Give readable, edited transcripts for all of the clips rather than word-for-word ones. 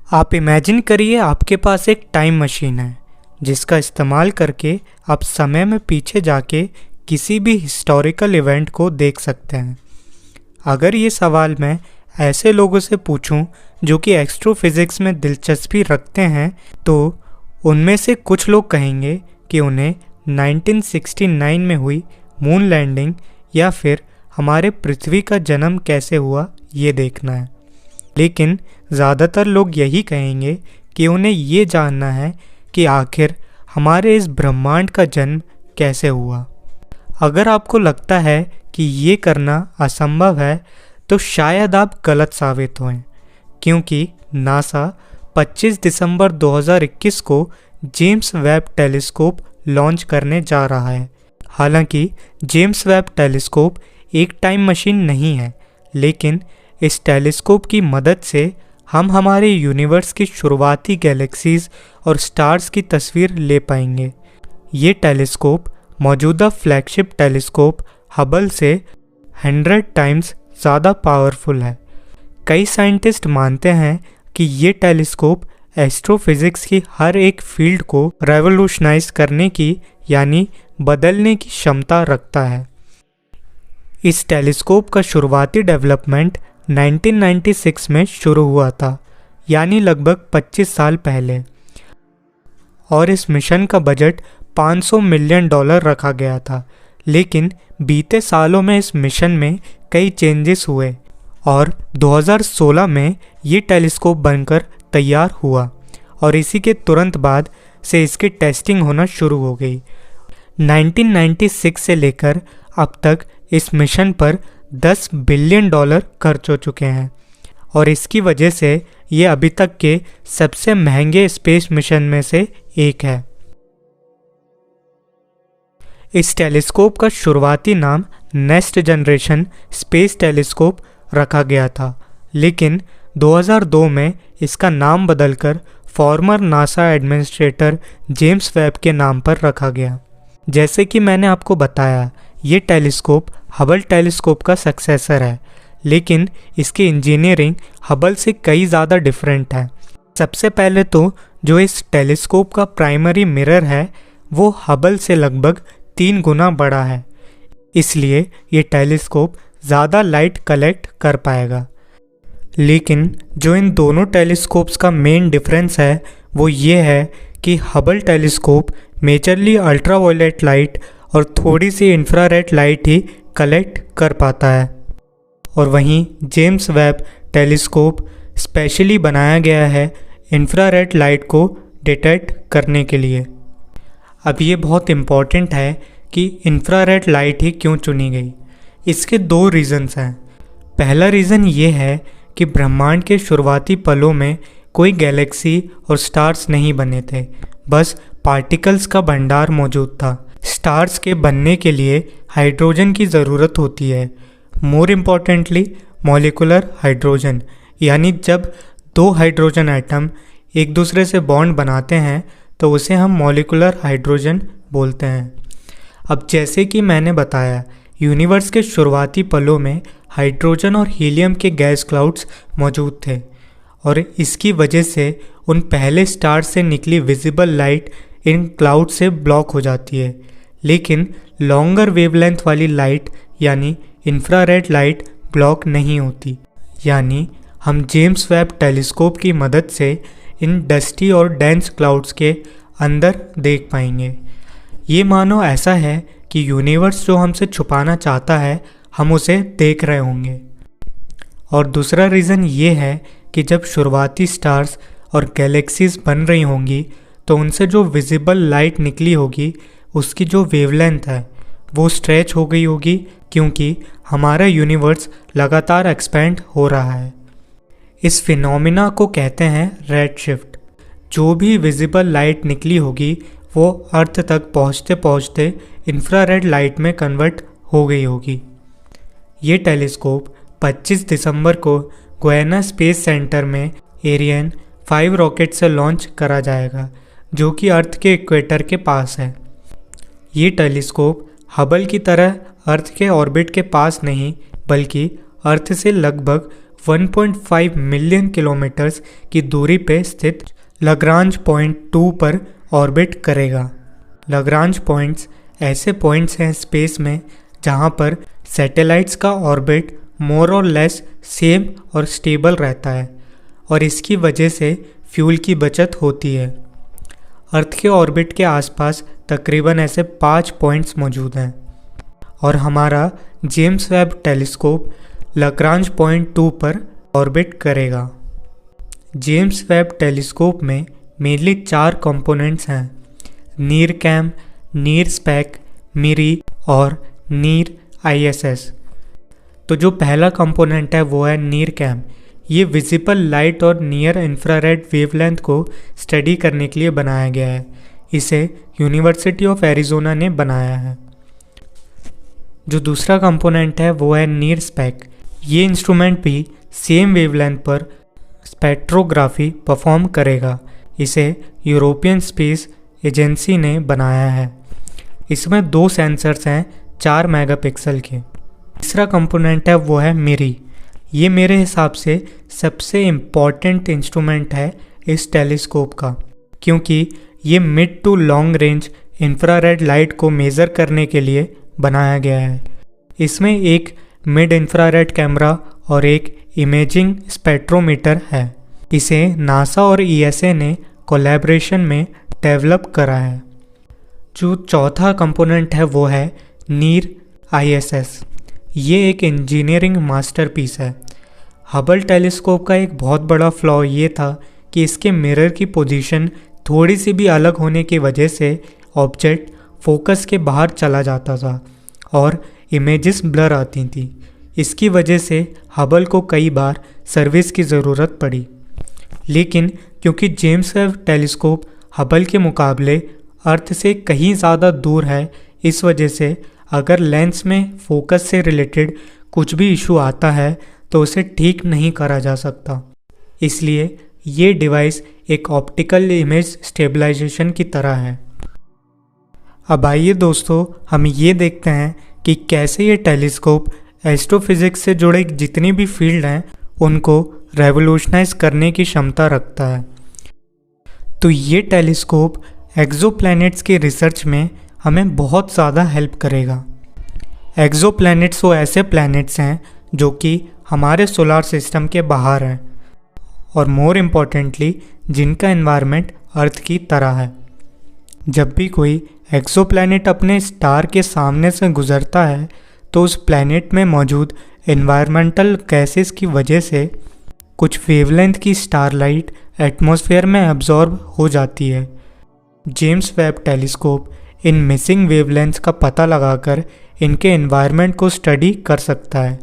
आप इमेजिन करिए आपके पास एक टाइम मशीन है जिसका इस्तेमाल करके आप समय में पीछे जाके किसी भी हिस्टोरिकल इवेंट को देख सकते हैं। अगर ये सवाल मैं ऐसे लोगों से पूछूं जो कि एस्ट्रोफिज़िक्स में दिलचस्पी रखते हैं तो उनमें से कुछ लोग कहेंगे कि उन्हें 1969 में हुई मून लैंडिंग या फिर हमारे पृथ्वी का जन्म कैसे हुआ ये देखना है। लेकिन ज़्यादातर लोग यही कहेंगे कि उन्हें ये जानना है कि आखिर हमारे इस ब्रह्मांड का जन्म कैसे हुआ। अगर आपको लगता है कि ये करना असंभव है तो शायद आप गलत साबित हुए, क्योंकि नासा 25 दिसंबर 2021 को जेम्स वेब टेलीस्कोप लॉन्च करने जा रहा है। हालांकि जेम्स वेब टेलीस्कोप एक टाइम मशीन नहीं है, लेकिन इस टेलीस्कोप की मदद से हम हमारे यूनिवर्स की शुरुआती गैलेक्सीज और स्टार्स की तस्वीर ले पाएंगे। ये टेलीस्कोप मौजूदा फ्लैगशिप टेलीस्कोप हबल से 100 टाइम्स ज़्यादा पावरफुल है। कई साइंटिस्ट मानते हैं कि ये टेलीस्कोप एस्ट्रोफिज़िक्स की हर एक फील्ड को रेवोल्यूशनाइज करने की यानी बदलने की क्षमता रखता है। इस टेलीस्कोप का शुरुआती डेवलपमेंट 1996 में शुरू हुआ था, यानी लगभग 25 साल पहले, और इस मिशन का बजट $500 मिलियन रखा गया था। लेकिन बीते सालों में इस मिशन में कई चेंजेस हुए और 2016 में ये टेलीस्कोप बनकर तैयार हुआ और इसी के तुरंत बाद से इसकी टेस्टिंग होना शुरू हो गई। 1996 से लेकर अब तक इस मिशन पर $10 बिलियन खर्च हो चुके हैं और इसकी वजह से ये अभी तक के सबसे महंगे स्पेस मिशन में से एक है। इस टेलीस्कोप का शुरुआती नाम नेक्स्ट जनरेशन स्पेस टेलीस्कोप रखा गया था, लेकिन 2002 में इसका नाम बदलकर farmer NASA administrator James Webb के नाम पर रखा गया। जैसे कि मैंने आपको बताया, ये टेलीस्कोप हबल टेलीस्कोप का सक्सेसर है, लेकिन इसकी इंजीनियरिंग हबल से कई ज़्यादा डिफरेंट है। सबसे पहले तो जो इस टेलीस्कोप का प्राइमरी मिरर है वो हबल से लगभग 3 गुना बड़ा है, इसलिए ये टेलीस्कोप ज़्यादा लाइट कलेक्ट कर पाएगा। लेकिन जो इन दोनों टेलीस्कोप्स का मेन डिफरेंस है वो ये है कि Hubble telescope majorly ultraviolet light और थोड़ी सी इंफ्रारेड लाइट ही कलेक्ट कर पाता है, और वहीं जेम्स वेब टेलीस्कोप स्पेशली बनाया गया है इंफ्रारेड लाइट को डिटेक्ट करने के लिए। अब ये बहुत इम्पॉर्टेंट है कि इंफ्रारेड लाइट ही क्यों चुनी गई। इसके 2 रीज़न्स हैं। पहला रीज़न ये है कि ब्रह्मांड के शुरुआती पलों में कोई गैलेक्सी और स्टार्स नहीं बने थे, बस पार्टिकल्स का भंडार मौजूद था। स्टार्स के बनने के लिए हाइड्रोजन की ज़रूरत होती है, मोर इम्पॉर्टेंटली मॉलिक्यूलर हाइड्रोजन, यानी जब 2 हाइड्रोजन एटम एक दूसरे से बॉन्ड बनाते हैं तो उसे हम मॉलिक्यूलर हाइड्रोजन बोलते हैं। अब जैसे कि मैंने बताया, यूनिवर्स के शुरुआती पलों में हाइड्रोजन और हीलियम के गैस क्लाउड्स मौजूद थे और इसकी वजह से उन पहले स्टार से निकली विजिबल लाइट इन क्लाउड से ब्लॉक हो जाती है। लेकिन लॉन्गर वेवलेंथ वाली लाइट यानी इंफ्रारेड लाइट ब्लॉक नहीं होती, यानी हम जेम्स वेब टेलीस्कोप की मदद से इन डस्टी और डेंस क्लाउड्स के अंदर देख पाएंगे। ये मानो ऐसा है कि यूनिवर्स जो हमसे छुपाना चाहता है हम उसे देख रहे होंगे। और दूसरा रीज़न ये है कि जब शुरुआती स्टार्स और गैलेक्सीज बन रही होंगी तो उनसे जो विजिबल लाइट निकली होगी उसकी जो वेवलेंथ है वो स्ट्रेच हो गई होगी, क्योंकि हमारा यूनिवर्स लगातार एक्सपेंड हो रहा है। इस फिनोमिना को कहते हैं रेड शिफ्ट। जो भी विजिबल लाइट निकली होगी वो अर्थ तक पहुँचते पहुँचते इंफ्रारेड लाइट में कन्वर्ट हो गई होगी। ये टेलीस्कोप 25 दिसंबर को गोयाना स्पेस सेंटर में एरियन 5 रॉकेट से लॉन्च करा जाएगा, जो कि अर्थ के इक्वेटर के पास है। ये टेलीस्कोप हबल की तरह अर्थ के ऑर्बिट के पास नहीं, बल्कि अर्थ से लगभग 1.5 मिलियन किलोमीटर्स की दूरी पे स्थित लाग्रांज पॉइंट 2 पर ऑर्बिट करेगा। लाग्रांज पॉइंट्स ऐसे पॉइंट्स हैं स्पेस में जहाँ पर सैटेलाइट्स का ऑर्बिट मोर और लेस सेम और स्टेबल रहता है और इसकी वजह से फ्यूल की बचत होती है। अर्थ के ऑर्बिट के आसपास तकरीबन ऐसे 5 पॉइंट्स मौजूद हैं और हमारा James Webb telescope Lagrange point 2 पर ऑर्बिट करेगा। जेम्स वेब टेलीस्कोप में मेनली 4 कंपोनेंट्स हैं, नीरकैम, नीरस्पेक, मिरी और नीर ISS। तो जो पहला कंपोनेंट है वो है नीरकैम। ये विजिबल लाइट और नियर इंफ्रारेड वेवलेंथ को स्टडी करने के लिए बनाया गया है। इसे यूनिवर्सिटी ऑफ एरिज़ोना ने बनाया है। जो दूसरा कंपोनेंट है वो है नीरस्पेक। ये इंस्ट्रूमेंट भी सेम वेवलेंथ पर स्पेक्ट्रोग्राफी परफॉर्म करेगा। इसे यूरोपियन स्पेस एजेंसी ने बनाया है। इसमें 2 सेंसर्स हैं 4 मेगापिक्सल के। तीसरा कंपोनेंट है वो है मिरी। ये मेरे हिसाब से सबसे इम्पॉर्टेंट इंस्ट्रूमेंट है इस टेलीस्कोप का, क्योंकि ये mid to long range infrared light को मेज़र करने के लिए बनाया गया है। इसमें एक मिड इंफ्रारेड कैमरा और एक इमेजिंग स्पेक्ट्रोमीटर है। इसे नासा और ESA ने कोलैबोरेशन में डेवलप करा है। जो चौथा कंपोनेंट है वो है नीर ISS। ये एक इंजीनियरिंग मास्टरपीस है। हबल टेलीस्कोप का एक बहुत बड़ा फ्लॉ ये था कि इसके मिरर की पोजीशन थोड़ी सी भी अलग होने की वजह से ऑब्जेक्ट फोकस के बाहर चला जाता था और इमेजेस ब्लर आती थी। इसकी वजह से हबल को कई बार सर्विस की ज़रूरत पड़ी। लेकिन क्योंकि जेम्स वेब टेलीस्कोप हबल के मुकाबले अर्थ से कहीं ज़्यादा दूर है, इस वजह से अगर लेंस में फोकस से रिलेटेड कुछ भी इशू आता है तो उसे ठीक नहीं करा जा सकता। इसलिए ये डिवाइस एक ऑप्टिकल इमेज स्टेबलाइजेशन की तरह है। अब आइए दोस्तों, हम ये देखते हैं कि कैसे ये टेलीस्कोप एस्ट्रोफिज़िक्स से जुड़े जितनी भी फील्ड हैं उनको रेवोल्यूशनाइज करने की क्षमता रखता है। तो ये टेलीस्कोप एक्सोप्लैनेट्स के रिसर्च में हमें बहुत ज़्यादा हेल्प करेगा। एक्सोप्लैनेट्स वो ऐसे प्लैनेट्स हैं जो कि हमारे सोलर सिस्टम के बाहर हैं और मोर इम्पॉर्टेंटली जिनका एनवायरनमेंट अर्थ की तरह है। जब भी कोई एक्सोप्लैनेट अपने स्टार के सामने से गुजरता है तो उस प्लैनेट में मौजूद एनवायरमेंटल गैसेस की वजह से कुछ वेवलेंथ की स्टारलाइट एटमॉस्फेयर में एब्जॉर्ब हो जाती है। जेम्स वेब टेलीस्कोप इन मिसिंग वेवलेंथ्स का पता लगाकर इनके एनवायरनमेंट को स्टडी कर सकता है।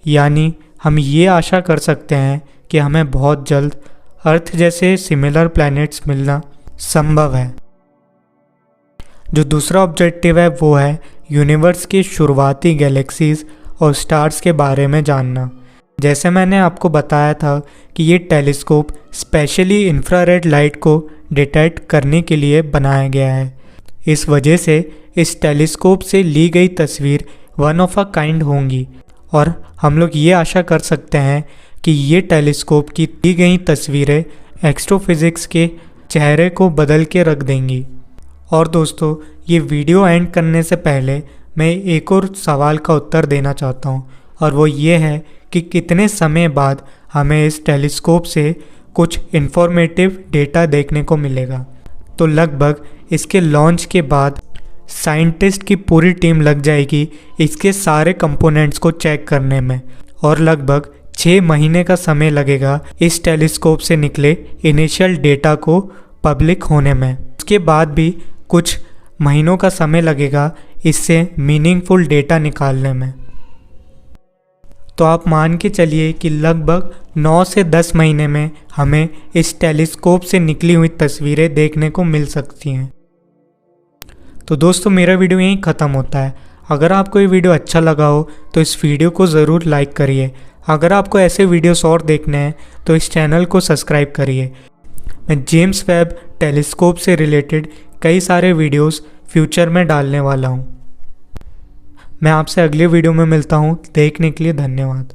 यानी हम ये आशा कर सकते हैं कि हमें बहुत जल्द अर्थ जैसे सिमिलर प्लैनेट्स मिलना संभव है। जो दूसरा ऑब्जेक्टिव है वो है यूनिवर्स के शुरुआती गैलेक्सीज और स्टार्स के बारे में जानना। जैसे मैंने आपको बताया था कि ये टेलीस्कोप स्पेशली इंफ्रारेड लाइट को डिटेक्ट करने के लिए बनाया गया है। इस वजह से इस टेलीस्कोप से ली गई तस्वीर वन ऑफ अ काइंड होंगी और हम लोग ये आशा कर सकते हैं कि ये टेलीस्कोप की ली गई तस्वीरें एस्ट्रोफिज़िक्स के चेहरे को बदल के रख देंगी। और दोस्तों, ये वीडियो एंड करने से पहले मैं एक और सवाल का उत्तर देना चाहता हूँ और वो ये है कि कितने समय बाद हमें इस टेलीस्कोप से कुछ इन्फॉर्मेटिव डेटा देखने को मिलेगा। तो लगभग इसके लॉन्च के बाद साइंटिस्ट की पूरी टीम लग जाएगी इसके सारे कंपोनेंट्स को चेक करने में और लगभग 6 महीने का समय लगेगा इस टेलीस्कोप से निकले इनिशियल डेटा को पब्लिक होने में। उसके बाद भी कुछ महीनों का समय लगेगा इससे मीनिंगफुल डेटा निकालने में। तो आप मान के चलिए कि लगभग 9 से 10 महीने में हमें इस टेलीस्कोप से निकली हुई तस्वीरें देखने को मिल सकती हैं। तो दोस्तों, मेरा वीडियो यहीं ख़त्म होता है। अगर आपको ये वीडियो अच्छा लगा हो तो इस वीडियो को ज़रूर लाइक करिए। अगर आपको ऐसे वीडियोस और देखने हैं तो इस चैनल को सब्सक्राइब करिए। मैं जेम्स वेब टेलीस्कोप से रिलेटेड कई सारे वीडियोस फ्यूचर में डालने वाला हूँ। मैं आपसे अगले वीडियो में मिलता हूँ। देखने के लिए धन्यवाद।